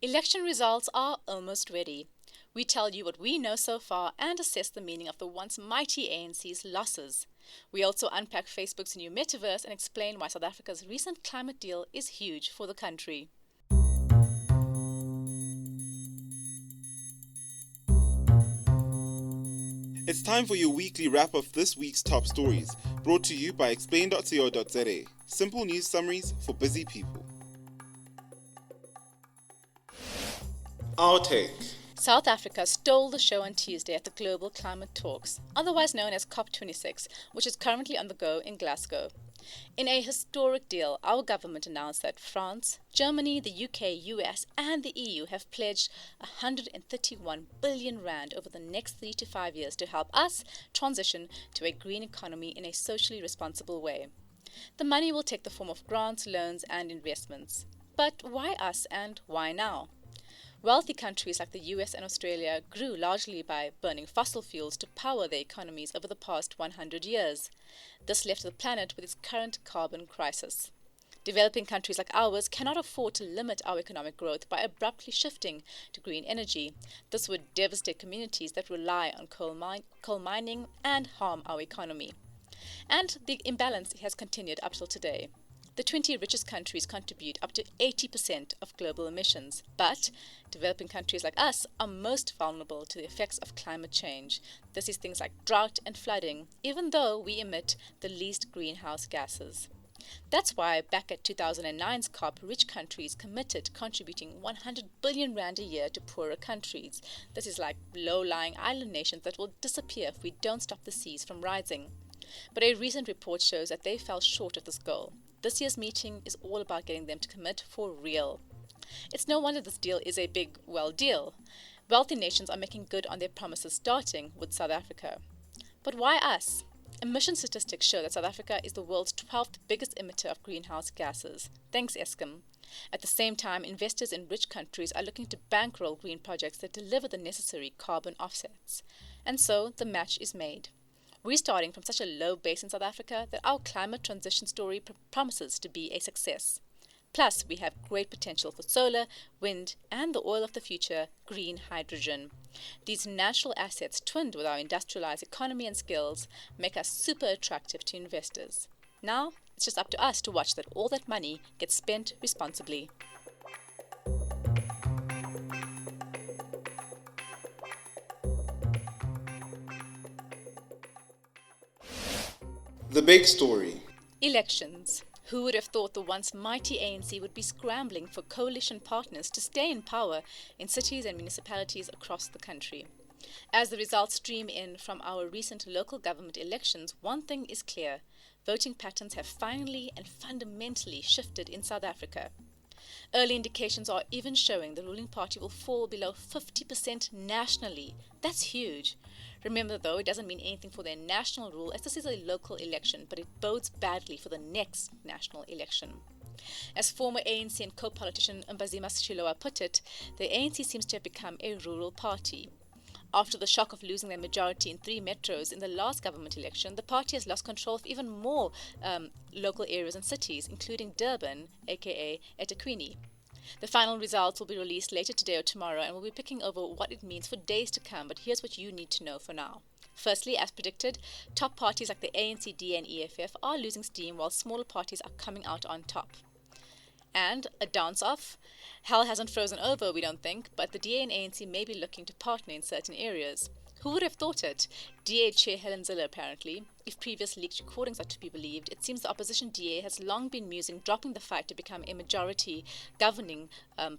Election results are almost ready. We tell you what we know so far and assess the meaning of the once mighty ANC's losses. We also unpack Facebook's new metaverse and explain why South Africa's recent climate deal is huge for the country. It's time for your weekly wrap of this week's top stories, brought to you by explain.co.za. Simple news summaries for busy people. Our take. South Africa stole the show on Tuesday at the Global Climate Talks, otherwise known as COP26, which is currently on the go in Glasgow. In a historic deal, our government announced that France, Germany, the UK, US and the EU have pledged 131 billion rand over the next 3 to 5 years to help us transition to a green economy in a socially responsible way. The money will take the form of grants, loans and investments. But why us and why now? Wealthy countries like the US and Australia grew largely by burning fossil fuels to power their economies over the past 100 years. This left the planet with its current carbon crisis. Developing countries like ours cannot afford to limit our economic growth by abruptly shifting to green energy. This would devastate communities that rely on coal mining and harm our economy. And the imbalance has continued up till today. The 20 richest countries contribute up to 80% of global emissions, but developing countries like us are most vulnerable to the effects of climate change. This is things like drought and flooding, even though we emit the least greenhouse gases. That's why back at 2009's COP, rich countries committed contributing 100 billion rand a year to poorer countries. This is like low-lying island nations that will disappear if we don't stop the seas from rising. But a recent report shows that they fell short of this goal. This year's meeting is all about getting them to commit for real. It's no wonder this deal is a big, deal. Wealthy nations are making good on their promises, starting with South Africa. But why us? Emission statistics show that South Africa is the world's 12th biggest emitter of greenhouse gases. Thanks, Eskom. At the same time, investors in rich countries are looking to bankroll green projects that deliver the necessary carbon offsets. And so the match is made. We're starting from such a low base in South Africa that our climate transition story promises to be a success. Plus, we have great potential for solar, wind, and the oil of the future, green hydrogen. These natural assets, twinned with our industrialized economy and skills, make us super attractive to investors. Now, it's just up to us to watch that all that money gets spent responsibly. The big story. Elections. Who would have thought the once mighty ANC would be scrambling for coalition partners to stay in power in cities and municipalities across the country? As the results stream in from our recent local government elections, one thing is clear. Voting patterns have finally and fundamentally shifted in South Africa. Early indications are even showing the ruling party will fall below 50% nationally. That's huge. Remember though, it doesn't mean anything for their national rule as this is a local election, but it bodes badly for the next national election. As former ANC and co-politician Mbazima Shilowa put it, the ANC seems to have become a rural party. After the shock of losing their majority in 3 metros in the last government election, the party has lost control of even more local areas and cities, including Durban, aka eThekwini. The final results will be released later today or tomorrow, and we'll be picking over what it means for days to come, but here's what you need to know for now. Firstly, as predicted, top parties like the ANC, DA and EFF are losing steam while smaller parties are coming out on top. And a dance-off. Hell hasn't frozen over, we don't think, but the DA and ANC may be looking to partner in certain areas. Who would have thought it? DA Chair Helen Zille, apparently. If previous leaked recordings are to be believed, it seems the opposition DA has long been musing dropping the fight to become a majority governing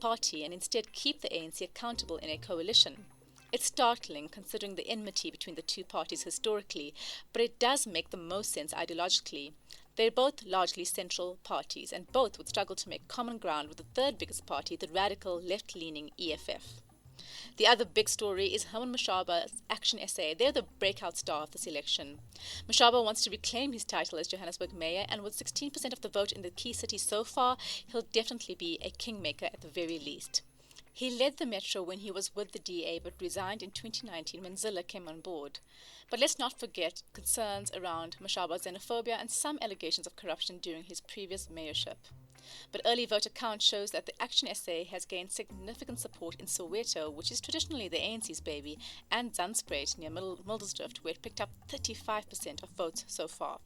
party and instead keep the ANC accountable in a coalition. It's startling considering the enmity between the two parties historically, but it does make the most sense ideologically. They're both largely central parties, and both would struggle to make common ground with the third biggest party, the radical left-leaning EFF. The other big story is Herman Mashaba's Action SA. They're the breakout star of this election. Mashaba wants to reclaim his title as Johannesburg mayor, and with 16% of the vote in the key cities so far, he'll definitely be a kingmaker at the very least. He led the metro when he was with the DA but resigned in 2019 when Zille came on board. But let's not forget concerns around Mashaba's xenophobia and some allegations of corruption during his previous mayorship. But early voter count shows that the Action SA has gained significant support in Soweto, which is traditionally the ANC's baby, and Zandspruit near Middlesdrift, where it picked up 35% of votes so far.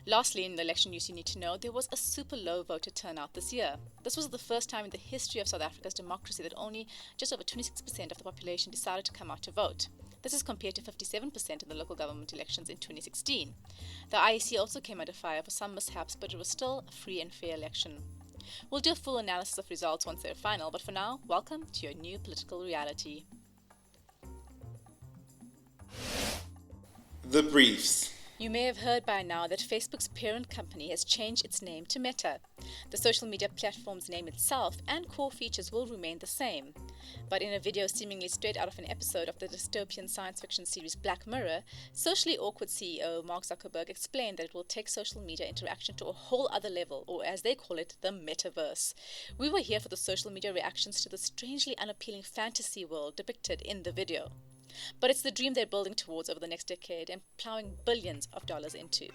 Lastly, in the election news you need to know, there was a super low voter turnout this year. This was the first time in the history of South Africa's democracy that only just over 26% of the population decided to come out to vote. This is compared to 57% in the local government elections in 2016. The IEC also came under fire for some mishaps, but it was still a free and fair election. We'll do a full analysis of results once they're final, but for now, welcome to your new political reality. The briefs. You may have heard by now that Facebook's parent company has changed its name to Meta. The social media platform's name itself and core features will remain the same. But in a video seemingly straight out of an episode of the dystopian science fiction series Black Mirror, socially awkward CEO Mark Zuckerberg explained that it will take social media interaction to a whole other level, or as they call it, the metaverse. We were here for the social media reactions to the strangely unappealing fantasy world depicted in the video. But it's the dream they're building towards over the next decade and plowing billions of dollars into.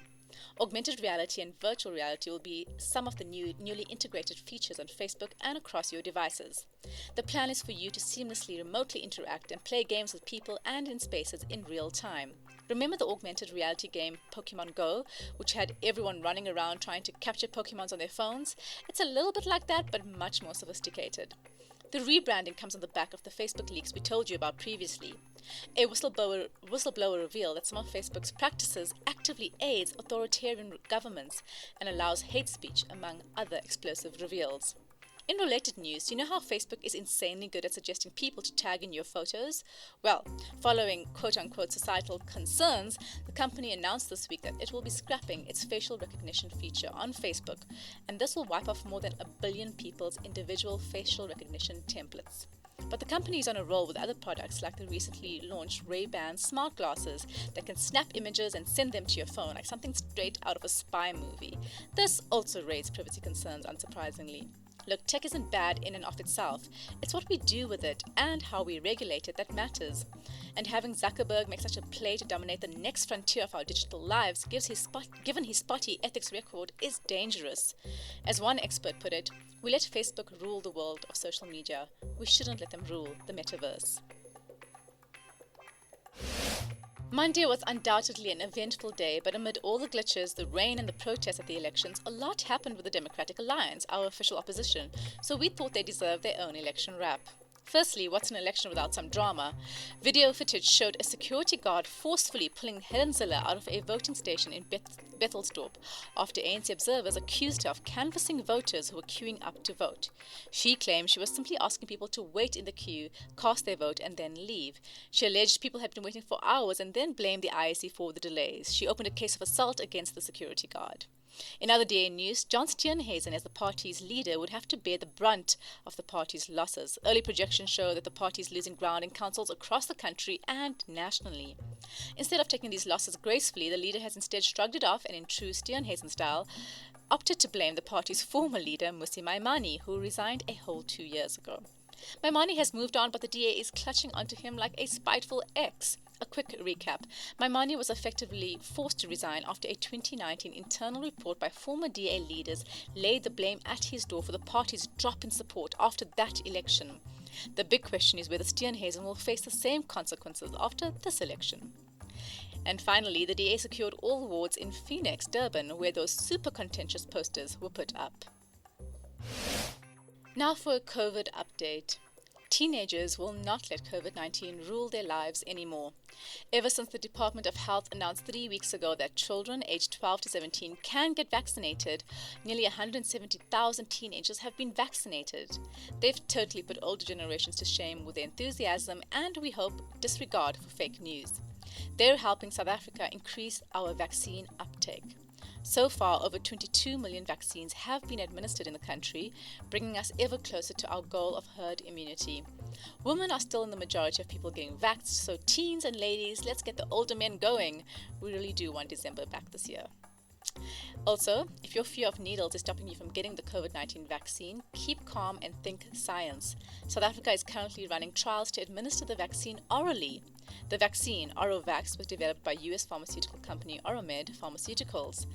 Augmented reality and virtual reality will be some of the newly integrated features on Facebook and across your devices. The plan is for you to seamlessly remotely interact and play games with people and in spaces in real time. Remember the augmented reality game Pokemon Go, which had everyone running around trying to capture Pokemons on their phones? It's a little bit like that, but much more sophisticated. The rebranding comes on the back of the Facebook leaks we told you about previously. A whistleblower revealed that some of Facebook's practices actively aids authoritarian governments and allows hate speech, among other explosive reveals. In related news, you know how Facebook is insanely good at suggesting people to tag in your photos? Well, following quote-unquote societal concerns, the company announced this week that it will be scrapping its facial recognition feature on Facebook, and this will wipe off more than 1 billion people's individual facial recognition templates. But the company is on a roll with other products like the recently launched Ray-Ban smart glasses that can snap images and send them to your phone like something straight out of a spy movie. This also raised privacy concerns, unsurprisingly. Look, tech isn't bad in and of itself. It's what we do with it and how we regulate it that matters. And having Zuckerberg make such a play to dominate the next frontier of our digital lives, given his spotty ethics record, is dangerous. As one expert put it, we let Facebook rule the world of social media. We shouldn't let them rule the metaverse. Monday was undoubtedly an eventful day, but amid all the glitches, the rain and the protests at the elections, a lot happened with the Democratic Alliance, our official opposition, so we thought they deserved their own election wrap. Firstly, what's an election without some drama? Video footage showed a security guard forcefully pulling Helen Zille out of a voting station in Bethelsdorp after ANC observers accused her of canvassing voters who were queuing up to vote. She claimed she was simply asking people to wait in the queue, cast their vote, and then leave. She alleged people had been waiting for hours and then blamed the IEC for the delays. She opened a case of assault against the security guard. In other DA news, John Steenhuisen, as the party's leader, would have to bear the brunt of the party's losses. Early projections show that the party is losing ground in councils across the country and nationally. Instead of taking these losses gracefully, the leader has instead shrugged it off and, in true Steenhuisen style, opted to blame the party's former leader, Mmusi Maimane, who resigned a whole 2 years ago. Maimane has moved on, but the DA is clutching onto him like a spiteful ex. A quick recap. Maimane was effectively forced to resign after a 2019 internal report by former DA leaders laid the blame at his door for the party's drop in support after that election. The big question is whether Steenhuisen will face the same consequences after this election. And finally, the DA secured all wards in Phoenix, Durban, where those super contentious posters were put up. Now for a COVID update. Teenagers will not let COVID-19 rule their lives anymore. Ever since the Department of Health announced 3 weeks ago that children aged 12 to 17 can get vaccinated, nearly 170,000 teenagers have been vaccinated. They've totally put older generations to shame with their enthusiasm and, we hope, disregard for fake news. They're helping South Africa increase our vaccine uptake. So far, over 22 million vaccines have been administered in the country, bringing us ever closer to our goal of herd immunity. Women are still in the majority of people getting vaxxed, so teens and ladies, let's get the older men going. We really do want December back this year. Also, if your fear of needles is stopping you from getting the COVID-19 vaccine, keep calm and think science. South Africa is currently running trials to administer the vaccine orally. The vaccine, Orovax, was developed by US pharmaceutical company Oromed Pharmaceuticals.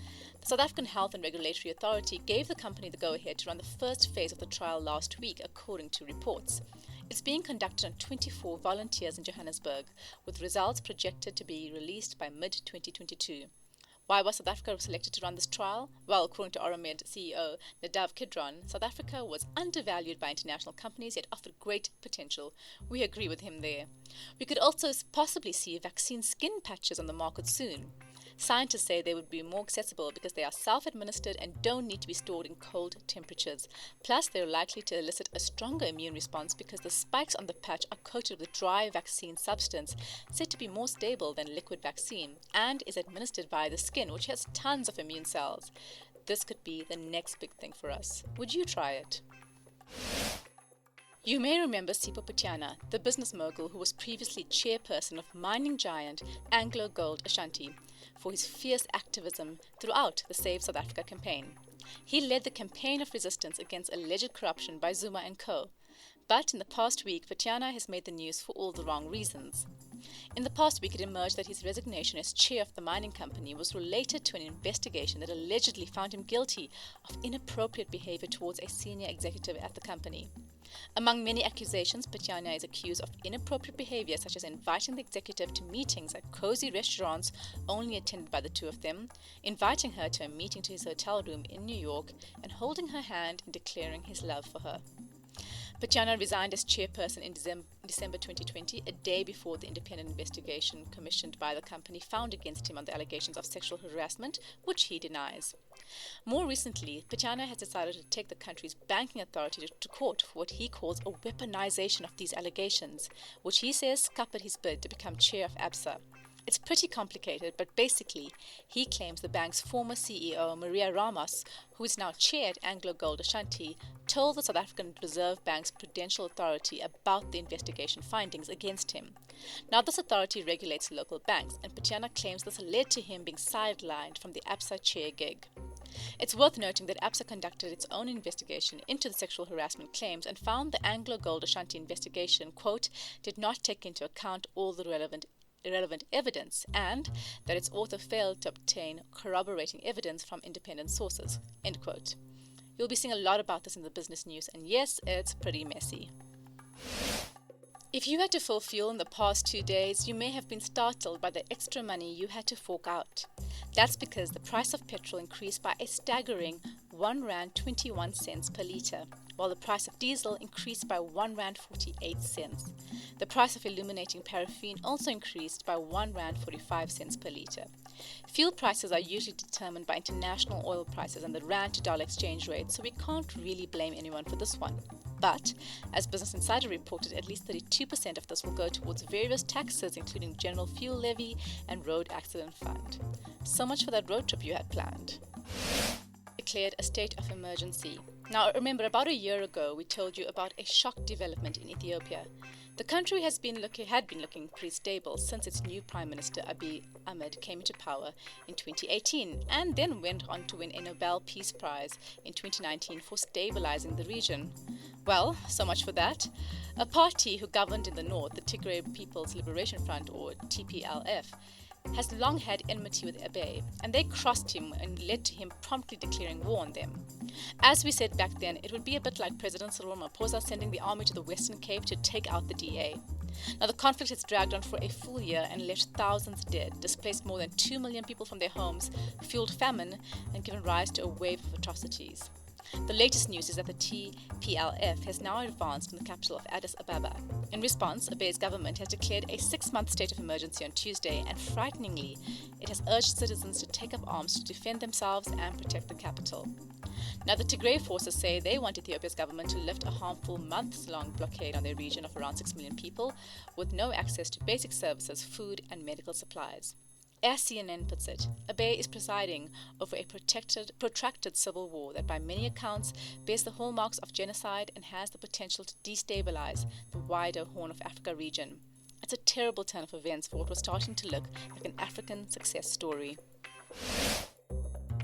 The South African Health and Regulatory Authority gave the company the go-ahead to run the first phase of the trial last week, according to reports. It's being conducted on 24 volunteers in Johannesburg, with results projected to be released by mid-2022. Why was South Africa selected to run this trial? Well, according to Oromed CEO Nadav Kidron, South Africa was undervalued by international companies yet offered great potential. We agree with him there. We could also possibly see vaccine skin patches on the market soon. Scientists say they would be more accessible because they are self-administered and don't need to be stored in cold temperatures. Plus, they're likely to elicit a stronger immune response because the spikes on the patch are coated with dry vaccine substance, said to be more stable than liquid vaccine, and is administered via the skin, which has tons of immune cells. This could be the next big thing for us. Would you try it? You may remember Sipho Putyana, the business mogul who was previously chairperson of mining giant Anglo Gold Ashanti, for his fierce activism throughout the Save South Africa campaign. He led the campaign of resistance against alleged corruption by Zuma and co. But in the past week, Putyana has made the news for all the wrong reasons. In the past week, it emerged that his resignation as chair of the mining company was related to an investigation that allegedly found him guilty of inappropriate behavior towards a senior executive at the company. Among many accusations, Putyana is accused of inappropriate behavior such as inviting the executive to meetings at cozy restaurants only attended by the two of them, inviting her to a meeting to his hotel room in New York, and holding her hand and declaring his love for her. Putyana resigned as chairperson in December 2020, a day before the independent investigation commissioned by the company found against him on the allegations of sexual harassment, which he denies. More recently, Putyana has decided to take the country's banking authority to court for what he calls a weaponization of these allegations, which he says scuppered his bid to become chair of ABSA. It's pretty complicated, but basically, he claims the bank's former CEO, Maria Ramos, who is now chair at Anglo Gold Ashanti, told the South African Reserve Bank's Prudential Authority about the investigation findings against him. Now, this authority regulates local banks, and Putyana claims this led to him being sidelined from the ABSA chair gig. It's worth noting that ABSA conducted its own investigation into the sexual harassment claims and found the Anglo Gold Ashanti investigation, quote, did not take into account all the relevant evidence, and that its author failed to obtain corroborating evidence from independent sources, end quote. You'll be seeing a lot about this in the business news, and yes, it's pretty messy. If you had to fill fuel in the past 2 days, you may have been startled by the extra money you had to fork out. That's because the price of petrol increased by a staggering R1.21 per litre, while the price of diesel increased by R1.48. The price of illuminating paraffin also increased by R1.45 per litre. Fuel prices are usually determined by international oil prices and the rand to dollar exchange rate, so we can't really blame anyone for this one. But, as Business Insider reported, at least 32% of this will go towards various taxes, including general fuel levy and road accident fund. So much for that road trip you had planned. Declared a state of emergency. Now, remember, about a year ago, we told you about a shock development in Ethiopia. The country had been looking pretty stable since its new Prime Minister Abiy Ahmed came into power in 2018 and then went on to win a Nobel Peace Prize in 2019 for stabilizing the region. Well, so much for that. A party who governed in the north, the Tigray People's Liberation Front, or TPLF, has long had enmity with Abiy, and they crossed him and led to him promptly declaring war on them. As we said back then, it would be a bit like President Cyril Ramaphosa sending the army to the Western Cape to take out the DA. Now, the conflict has dragged on for a full year and left thousands dead, displaced more than 2 million people from their homes, fueled famine, and given rise to a wave of atrocities. The latest news is that the TPLF has now advanced in the capital of Addis Ababa. In response, Abiy's government has declared a 6-month state of emergency on Tuesday, and frighteningly, it has urged citizens to take up arms to defend themselves and protect the capital. Now, the Tigray forces say they want Ethiopia's government to lift a harmful months-long blockade on their region of around 6 million people with no access to basic services, food, and medical supplies. As CNN puts it, Abiy is presiding over a protracted civil war that by many accounts bears the hallmarks of genocide and has the potential to destabilize the wider Horn of Africa region. It's a terrible turn of events for what was starting to look like an African success story.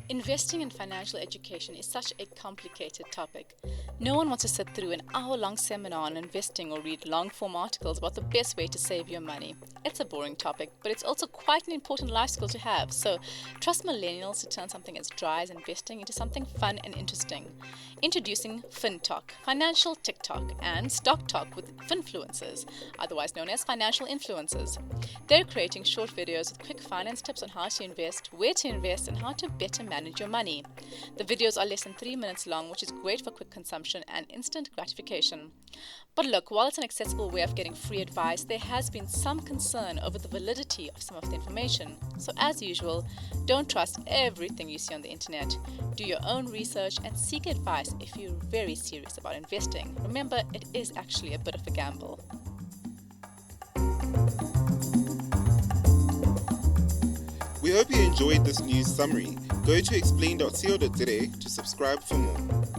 Investing in financial education is such a complicated topic. No one wants to sit through an hour-long seminar on investing or read long-form articles about the best way to save your money. It's a boring topic, but it's also quite an important life skill to have, so trust millennials to turn something as dry as investing into something fun and interesting. Introducing FinTalk, Financial TikTok, and Stock Talk with Finfluencers, otherwise known as financial influencers. They're creating short videos with quick finance tips on how to invest, where to invest, and how to better manage your money. The videos are less than 3 minutes long, which is great for quick consumption and instant gratification. But look, while it's an accessible way of getting free advice, there has been some concern over the validity of some of the information. So as usual, don't trust everything you see on the internet. Do your own research and seek advice if you're very serious about investing. Remember, it is actually a bit of a gamble. We hope you enjoyed this news summary. Go to explain.co.za to subscribe for more.